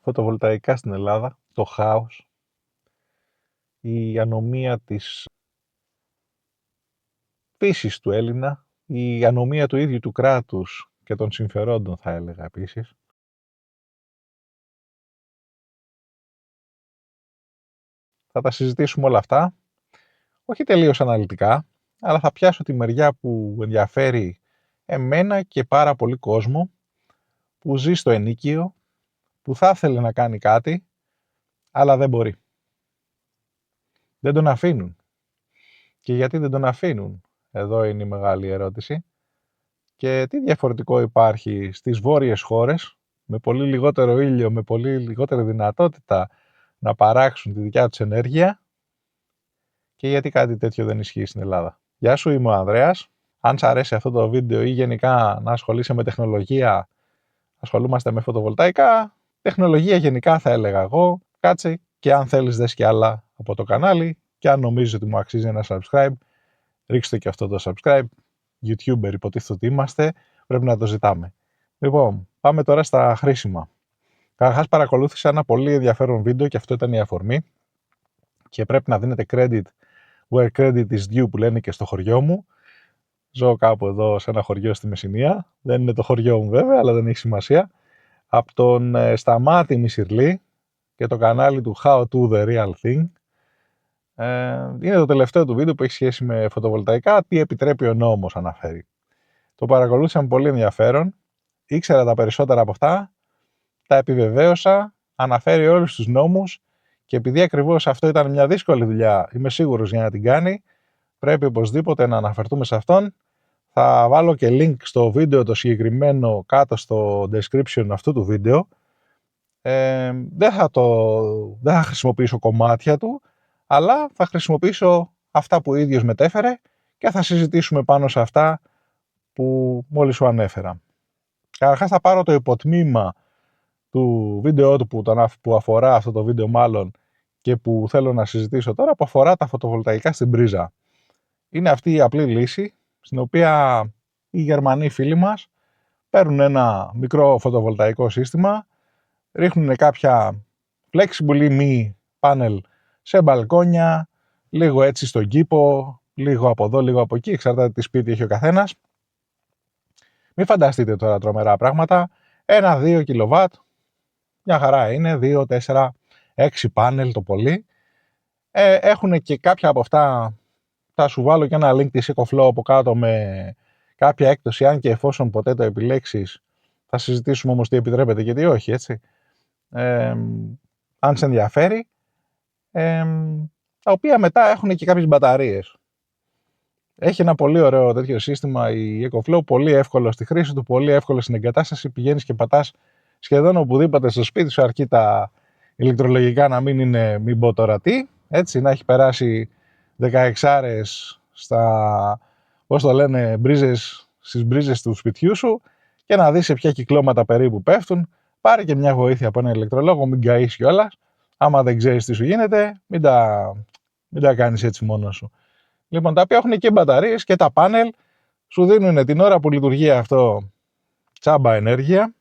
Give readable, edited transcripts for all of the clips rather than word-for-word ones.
φωτοβολταϊκά στην Ελλάδα, το χάος, η ανομία της φύσης του Έλληνα, η ανομία του ίδιου του κράτους και των συμφερόντων, θα έλεγα επίσης. Θα τα συζητήσουμε όλα αυτά, όχι τελείως αναλυτικά, αλλά θα πιάσω τη μεριά που ενδιαφέρει εμένα και πάρα πολύ κόσμο που ζει στο ενίκιο, που θα ήθελε να κάνει κάτι, αλλά δεν μπορεί. Δεν τον αφήνουν. Και γιατί δεν τον αφήνουν? Εδώ είναι η μεγάλη ερώτηση. Και τι διαφορετικό υπάρχει στις βόρειες χώρες, με πολύ λιγότερο ήλιο, με πολύ λιγότερη δυνατότητα να παράξουν τη δικιά τους ενέργεια, και γιατί κάτι τέτοιο δεν ισχύει στην Ελλάδα. Γεια σου, είμαι ο Ανδρέας. Αν σ' αρέσει αυτό το βίντεο ή γενικά να ασχολείσαι με τεχνολογία, ασχολούμαστε με φωτοβολταϊκά, τεχνολογία γενικά θα έλεγα εγώ, κάτσε και αν θέλεις δες και άλλα από το κανάλι, και αν νομίζεις ότι μου αξίζει ένα subscribe, ρίξτε και αυτό το subscribe. YouTuber υποτίθεται ότι είμαστε, πρέπει να το ζητάμε. Λοιπόν, πάμε τώρα στα χρήσιμα. Καταρχάς παρακολούθησα ένα πολύ ενδιαφέρον βίντεο και αυτό ήταν η αφορμή, και πρέπει να δίνετε credit where credit is due, που λένε και στο χωριό μου. Ζω κάπου εδώ σε ένα χωριό στη Μεσσηνία, δεν είναι το χωριό μου βέβαια, αλλά δεν έχει σημασία. Από τον Σταμάτη Μισυρλή και το κανάλι του How to the Real Thing. Είναι το τελευταίο του βίντεο που έχει σχέση με φωτοβολταϊκά, τι επιτρέπει ο νόμος, αναφέρει. Το παρακολούθησα με πολύ ενδιαφέρον, ήξερα τα περισσότερα από αυτά, τα επιβεβαίωσα, αναφέρει όλους τους νόμους, και επειδή ακριβώς αυτό ήταν μια δύσκολη δουλειά, είμαι σίγουρος, για να την κάνει, πρέπει οπωσδήποτε να αναφερθούμε σε αυτόν. Θα βάλω και link στο βίντεο το συγκεκριμένο κάτω στο description αυτού του βίντεο. Δεν θα χρησιμοποιήσω κομμάτια του, αλλά θα χρησιμοποιήσω αυτά που ο ίδιος μετέφερε και θα συζητήσουμε πάνω σε αυτά που μόλις σου ανέφερα. Καταρχάς θα πάρω το υποτμήμα του βίντεο του που αφορά αυτό το βίντεο μάλλον, και που θέλω να συζητήσω τώρα, που αφορά τα φωτοβολταϊκά στην πρίζα. Είναι αυτή η απλή λύση, στην οποία οι Γερμανοί φίλοι μας παίρνουν ένα μικρό φωτοβολταϊκό σύστημα, ρίχνουν κάποια flexible μη πάνελ σε μπαλκόνια, λίγο έτσι στον κήπο, λίγο από εδώ, λίγο από εκεί, εξαρτάται τι σπίτι έχει ο καθένας. Μην φανταστείτε τώρα τρομερά πράγματα, 1-2 κιλοβάτ, μια χαρά είναι, 2, 4, 6 πάνελ το πολύ. Έχουν και κάποια από αυτά, θα σου βάλω και ένα link της EcoFlow από κάτω με κάποια έκπτωση, αν και εφόσον ποτέ το επιλέξεις, θα συζητήσουμε όμως τι επιτρέπεται και τι όχι, έτσι. Αν σε ενδιαφέρει, τα οποία μετά έχουν και κάποιες μπαταρίες. Έχει ένα πολύ ωραίο τέτοιο σύστημα η EcoFlow, πολύ εύκολο στη χρήση του, πολύ εύκολο στην εγκατάσταση, πηγαίνεις και πατάς σχεδόν οπουδήποτε στο σπίτι σου, αρκεί τα ηλεκτρολογικά να μην είναι, μην πω τώρα τι, έτσι, να έχει περάσει 16 στα, πώς το λένε, στις μπρίζες του σπιτιού σου, και να δεις σε ποια κυκλώματα περίπου πέφτουν. Πάρε και μια βοήθεια από ένα ηλεκτρολόγο, μην καείς κιόλας. Άμα δεν ξέρεις τι σου γίνεται, μην τα κάνεις έτσι μόνος σου. Λοιπόν, τα οποία έχουν και μπαταρίες και τα πάνελ, σου δίνουν την ώρα που λειτουργεί αυτό τσάμπα ενέργεια,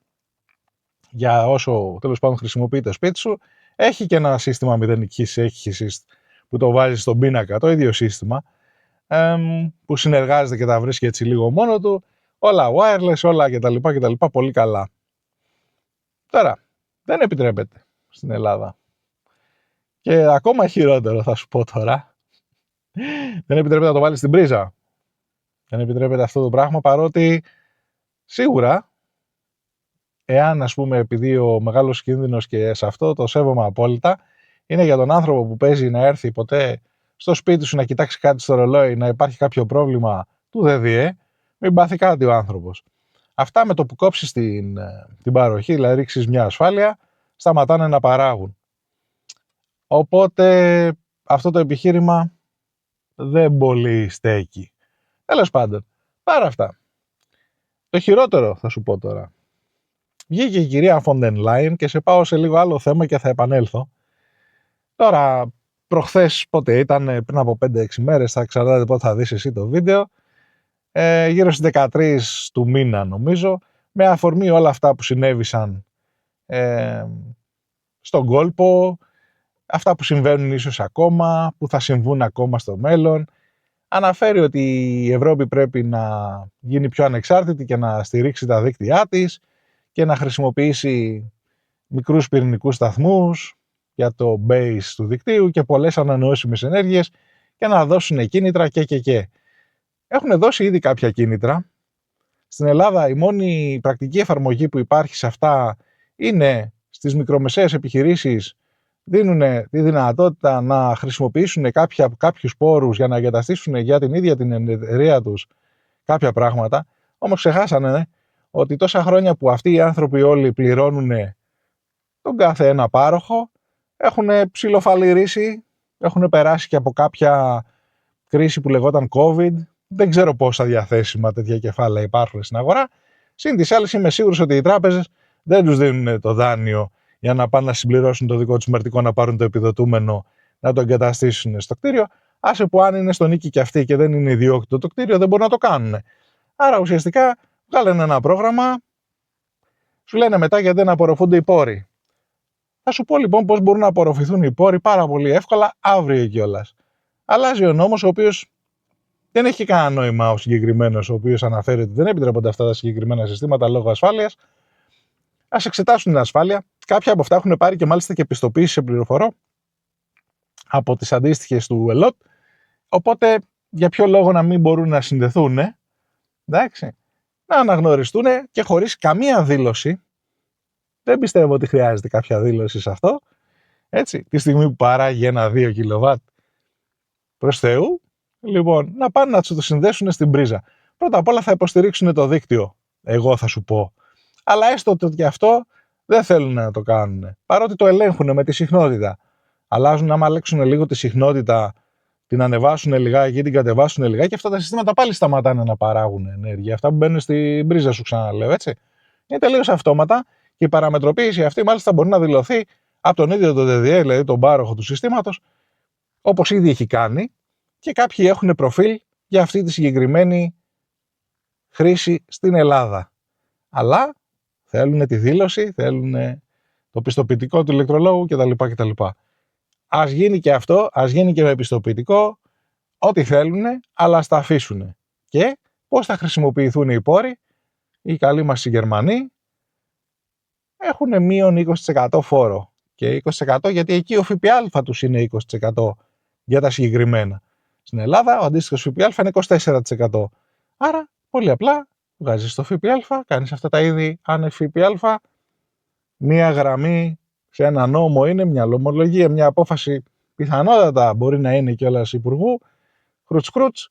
για όσο τέλος πάντων χρησιμοποιεί το σπίτι σου. Έχει και ένα σύστημα μηδενικής έκχυσης που το βάζεις στον πίνακα, το ίδιο σύστημα, που συνεργάζεται και τα βρίσκει έτσι λίγο μόνο του, όλα wireless, όλα κτλ, πολύ καλά. Τώρα, δεν επιτρέπεται στην Ελλάδα. Και ακόμα χειρότερο θα σου πω τώρα, δεν επιτρέπεται να το βάλεις στην πρίζα. Δεν επιτρέπεται αυτό το πράγμα, παρότι σίγουρα, εάν ας πούμε, επειδή ο μεγάλος κίνδυνος, και σε αυτό το σέβομαι απόλυτα, είναι για τον άνθρωπο που παίζει να έρθει ποτέ στο σπίτι σου να κοιτάξει κάτι στο ρολόι, να υπάρχει κάποιο πρόβλημα του ΔΔΕ, μην πάθει κάτι ο άνθρωπος. Αυτά με το που κόψεις την παροχή, δηλαδή ρίξεις μια ασφάλεια, σταματάνε να παράγουν. Οπότε αυτό το επιχείρημα δεν πολύ στέκει. Τέλος πάντων, πάρα αυτά. Το χειρότερο θα σου πω τώρα. Βγήκε η κυρία Φοντεν Λάιεν, και σε πάω σε λίγο άλλο θέμα και θα επανέλθω. Τώρα, προχθές πότε ήταν, πριν από 5-6 μέρες, θα εξαρτάται πότε θα δεις εσύ το βίντεο, γύρω στις 13 του μήνα νομίζω, με αφορμή όλα αυτά που συνέβησαν στον κόλπο, αυτά που συμβαίνουν ίσως ακόμα, που θα συμβούν ακόμα στο μέλλον. Αναφέρει ότι η Ευρώπη πρέπει να γίνει πιο ανεξάρτητη και να στηρίξει τα δίκτυά της και να χρησιμοποιήσει μικρούς πυρηνικούς σταθμούς για το base του δικτύου και πολλές ανανεώσιμες ενέργειες και να δώσουν κίνητρα και. Έχουν δώσει ήδη κάποια κίνητρα. Στην Ελλάδα η μόνη πρακτική εφαρμογή που υπάρχει σε αυτά είναι στις μικρομεσαίες επιχειρήσεις. Δίνουν τη δυνατότητα να χρησιμοποιήσουν κάποιους πόρους για να εγκαταστήσουν για την ίδια την εταιρεία τους κάποια πράγματα. Όμως ξεχάσανε ότι τόσα χρόνια που αυτοί οι άνθρωποι όλοι πληρώνουν τον κάθε ένα πάροχο, έχουν ψιλοφαλιρίσει, έχουν περάσει και από κάποια κρίση που λεγόταν COVID. Δεν ξέρω πόσα διαθέσιμα τέτοια κεφάλαια υπάρχουν στην αγορά. Συν τις άλλες, είμαι σίγουρος ότι οι τράπεζες δεν τους δίνουν το δάνειο για να πάνε να συμπληρώσουν το δικό τους μερτικό, να πάρουν το επιδοτούμενο, να το εγκαταστήσουν στο κτίριο. Άσε που αν είναι στο νίκη και αυτοί και δεν είναι ιδιόκτητο το κτίριο, δεν μπορούν να το κάνουν. Άρα ουσιαστικά βγάλανε ένα πρόγραμμα, σου λένε μετά γιατί δεν απορροφούνται οι πόροι. Θα σου πω λοιπόν πώς μπορούν να απορροφηθούν οι πόροι πάρα πολύ εύκολα αύριο κιόλας. Αλλάζει ο νόμος, ο οποίος δεν έχει κανένα νόημα, ο συγκεκριμένος, ο οποίος αναφέρει ότι δεν επιτρέπονται αυτά τα συγκεκριμένα συστήματα λόγω ασφάλειας. Ας εξετάσουν την ασφάλεια. Κάποια από αυτά έχουν πάρει και μάλιστα και πιστοποίηση, σε πληροφορώ, από τις αντίστοιχες του ΕΛΟΤ. Οπότε για ποιο λόγο να μην μπορούν να συνδεθούν, εντάξει, να αναγνωριστούν και χωρίς καμία δήλωση. Δεν πιστεύω ότι χρειάζεται κάποια δήλωση σε αυτό. Έτσι, τη στιγμή που παράγει ένα 2 κιλοβάτ προς Θεού, λοιπόν, να πάνε να το συνδέσουν στην πρίζα. Πρώτα απ' όλα θα υποστηρίξουν το δίκτυο, εγώ θα σου πω. Αλλά έστω ότι αυτό δεν θέλουν να το κάνουν. Παρότι το ελέγχουν με τη συχνότητα. Αλλάζουν, άμα αλλάξουν λίγο τη συχνότητα, την ανεβάσουν λιγάκι ή την κατεβάσουν λιγάκι, και αυτά τα συστήματα πάλι σταματάνε να παράγουν ενέργεια. Αυτά που μπαίνουν στην πρίζα, σου ξαναλέω, έτσι. Είναι τελείως αυτόματα και η παραμετροποίηση αυτή μάλιστα μπορεί να δηλωθεί από τον ίδιο τον DDA, δηλαδή τον πάροχο του συστήματος, όπως ήδη έχει κάνει, και κάποιοι έχουν προφίλ για αυτή τη συγκεκριμένη χρήση στην Ελλάδα. Αλλά θέλουν τη δήλωση, θέλουν το πιστοποιητικό του ηλεκτρολόγου κτλ. Ας γίνει και αυτό, ας γίνει και με πιστοποιητικό, ό,τι θέλουν, αλλά ας τα αφήσουν. Και πώς θα χρησιμοποιηθούν οι πόροι? Οι καλοί μας οι Γερμανοί έχουν μείον 20% φόρο. Και 20% γιατί εκεί ο ΦΠΑ τους είναι 20% για τα συγκεκριμένα. Στην Ελλάδα ο αντίστοιχος ΦΠΑ είναι 24%. Άρα πολύ απλά βγάζεις το ΦΠΑ, κάνεις αυτά τα είδη άνευ ΦΠΑ, μία γραμμή σε ένα νόμο είναι, μια λομολογία, μια απόφαση πιθανότατα μπορεί να είναι κιόλας υπουργού, χρούτς,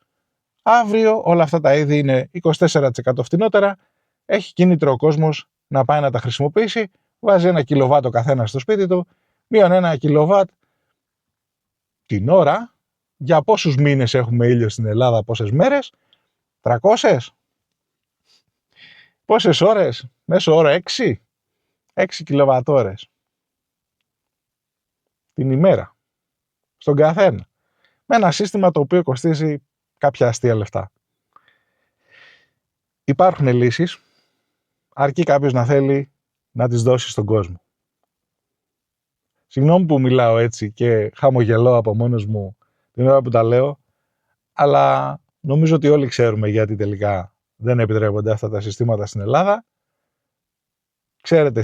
αύριο όλα αυτά τα είδη είναι 24% φτηνότερα, έχει κίνητρο ο κόσμος να πάει να τα χρησιμοποιήσει, βάζει 1 κιλοβάτ ο καθένας στο σπίτι του, μείον 1 κιλοβάτ την ώρα. Για πόσους μήνες έχουμε ήλιο στην Ελλάδα, πόσες μέρες? 300? Πόσες ώρες? Μέσο όρο 6 κιλοβατόρες την ημέρα στον καθένα, με ένα σύστημα το οποίο κοστίζει κάποια αστεία λεφτά. Υπάρχουν λύσεις, αρκεί κάποιος να θέλει να τις δώσει στον κόσμο. Συγγνώμη που μιλάω έτσι και χαμογελώ από μόνος μου την ώρα που τα λέω, αλλά νομίζω ότι όλοι ξέρουμε γιατί τελικά δεν επιτρέπονται αυτά τα συστήματα στην Ελλάδα. Ξέρετε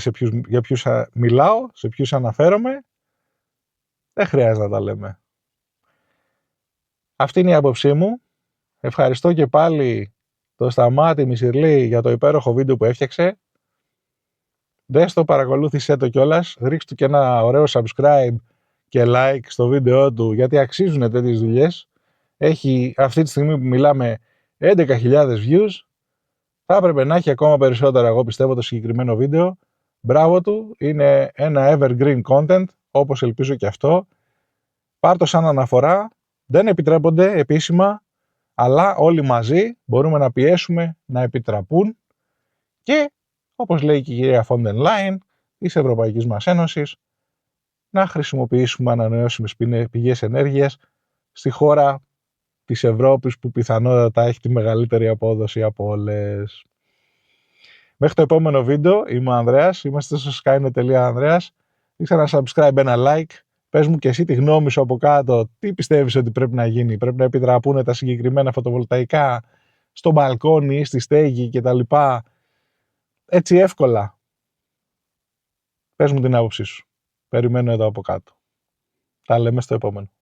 για ποιους μιλάω, σε ποιους αναφέρομαι. Δεν χρειάζεται να τα λέμε. Αυτή είναι η άποψή μου. Ευχαριστώ και πάλι το Σταμάτη Μισηρλή για το υπέροχο βίντεο που έφτιαξε. Δες το, παρακολούθησέ το κιόλας. Ρίξτε του και ένα ωραίο subscribe και like στο βίντεο του, γιατί αξίζουν τέτοιες δουλειές. Έχει αυτή τη στιγμή που μιλάμε 11.000 views. Θα έπρεπε να έχει ακόμα περισσότερα, εγώ πιστεύω, το συγκεκριμένο βίντεο. Μπράβο του, είναι ένα evergreen content, όπως ελπίζω και αυτό. Πάρ' το σαν αναφορά, δεν επιτρέπονται επίσημα, αλλά όλοι μαζί μπορούμε να πιέσουμε να επιτραπούν και, όπως λέει και η κυρία Φόντεν Λάιν της Ευρωπαϊκής μας Ένωσης, να χρησιμοποιήσουμε ανανεώσιμες πηγές ενέργειας στη χώρα της Ευρώπης που πιθανότατα έχει τη μεγαλύτερη απόδοση από όλες. Μέχρι το επόμενο βίντεο, είμαι ο Ανδρέας, είμαστε στο skynet.andreas. ρίξε ένα subscribe, ένα like. Πες μου και εσύ τη γνώμη σου από κάτω. Τι πιστεύεις ότι πρέπει να γίνει? Πρέπει να επιτραπούν τα συγκεκριμένα φωτοβολταϊκά στο μπαλκόνι ή στη στέγη κτλ. Έτσι εύκολα. Πες μου την άποψή σου. Περιμένω εδώ από κάτω. Τα λέμε στο επόμενο.